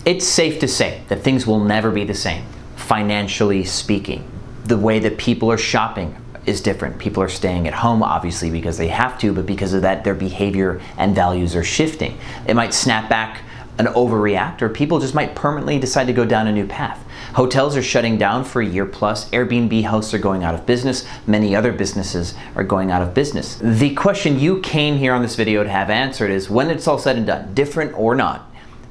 It's safe to say that things will never be the same, financially speaking. The way that people are shopping is different. People are staying at home, obviously, because they have to, but because of that, their behavior and values are shifting. It might snap back and overreact, or people just might permanently decide to go down a new path. Hotels are shutting down for a year plus. Airbnb hosts are going out of business. Many other businesses are going out of business. The question you came here on this video to have answered is, when it's all said and done, different or not,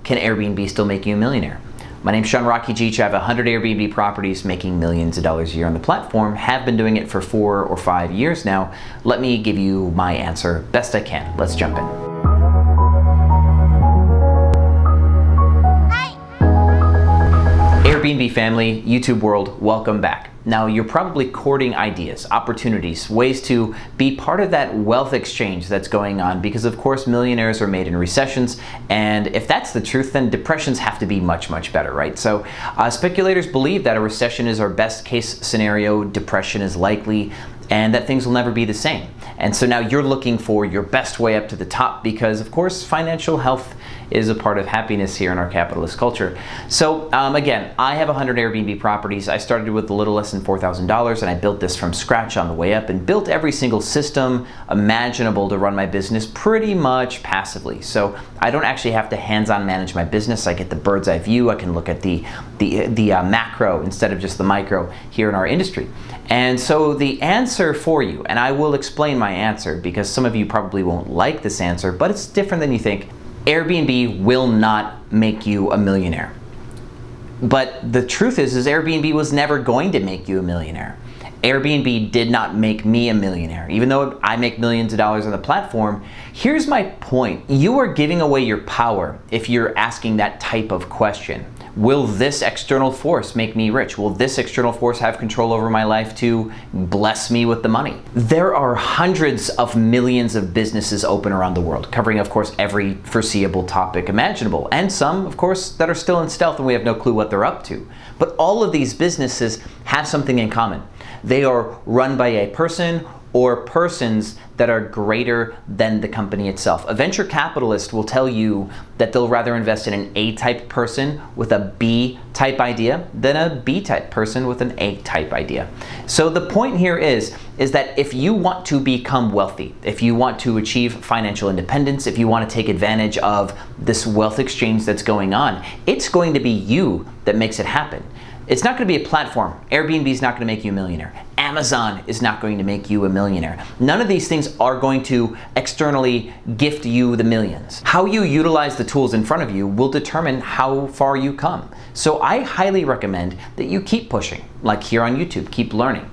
can Airbnb still make you a millionaire? My name's Sean Rocky Geach. I have 100 Airbnb properties making millions of dollars a year on the platform. Have been doing it for 4 or 5 years now. Let me give you my answer best I can. Let's jump in. Airbnb family, YouTube world, welcome back. Now, you're probably courting ideas, opportunities, ways to be part of that wealth exchange that's going on, because of course millionaires are made in recessions, and if that's the truth, then depressions have to be much, much better, right? So speculators believe that a recession is our best case scenario, depression is likely, and that things will never be the same. And so now you're looking for your best way up to the top, because of course financial health is a part of happiness here in our capitalist culture. So again, I have 100 Airbnb properties. I started with a little less than $4,000, and I built this from scratch on the way up and built every single system imaginable to run my business pretty much passively. So I don't actually have to hands-on manage my business. I get the bird's eye view. I can look at the macro instead of just the micro here in our industry. And so the answer for you, and I will explain my answer because some of you probably won't like this answer, but it's different than you think. Airbnb will not make you a millionaire. But the truth is Airbnb was never going to make you a millionaire. Airbnb did not make me a millionaire. Even though I make millions of dollars on the platform, here's my point. You are giving away your power if you're asking that type of question. Will this external force make me rich? Will this external force have control over my life to bless me with the money? There are hundreds of millions of businesses open around the world, covering, of course, every foreseeable topic imaginable, and some, of course, that are still in stealth and we have no clue what they're up to. But all of these businesses have something in common. They are run by a person or persons that are greater than the company itself. A venture capitalist will tell you that they'll rather invest in an A-type person with a B-type idea than a B-type person with an A-type idea. So the point here is that if you want to become wealthy, if you want to achieve financial independence, if you want to take advantage of this wealth exchange that's going on, it's going to be you that makes it happen. It's not going to be a platform. Airbnb is not going to make you a millionaire. Amazon is not going to make you a millionaire. None of these things are going to externally gift you the millions. How you utilize the tools in front of you will determine how far you come. So I highly recommend that you keep pushing, like here on YouTube, keep learning.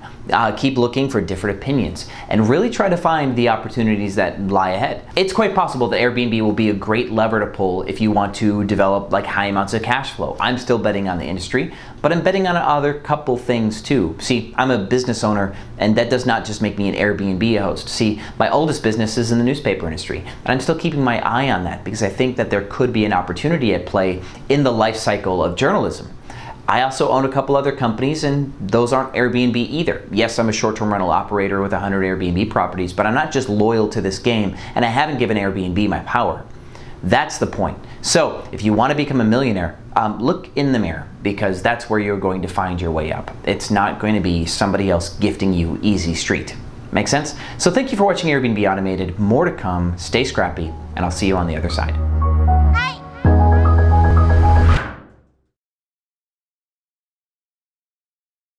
Keep looking for different opinions and really try to find the opportunities that lie ahead. It's quite possible that Airbnb will be a great lever to pull if you want to develop like high amounts of cash flow. I'm still betting on the industry, but I'm betting on other couple things too. See, I'm a business owner, and that does not just make me an Airbnb host. See, my oldest business is in the newspaper industry, and I'm still keeping my eye on that because I think that there could be an opportunity at play in the life cycle of journalism. I also own a couple other companies, and those aren't Airbnb either. Yes, I'm a short-term rental operator with 100 Airbnb properties, but I'm not just loyal to this game, and I haven't given Airbnb my power. That's the point. So if you want to become a millionaire, look in the mirror, because that's where you're going to find your way up. It's not going to be somebody else gifting you easy street. Make sense? So thank you for watching Airbnb Automated. More to come. Stay scrappy, and I'll see you on the other side.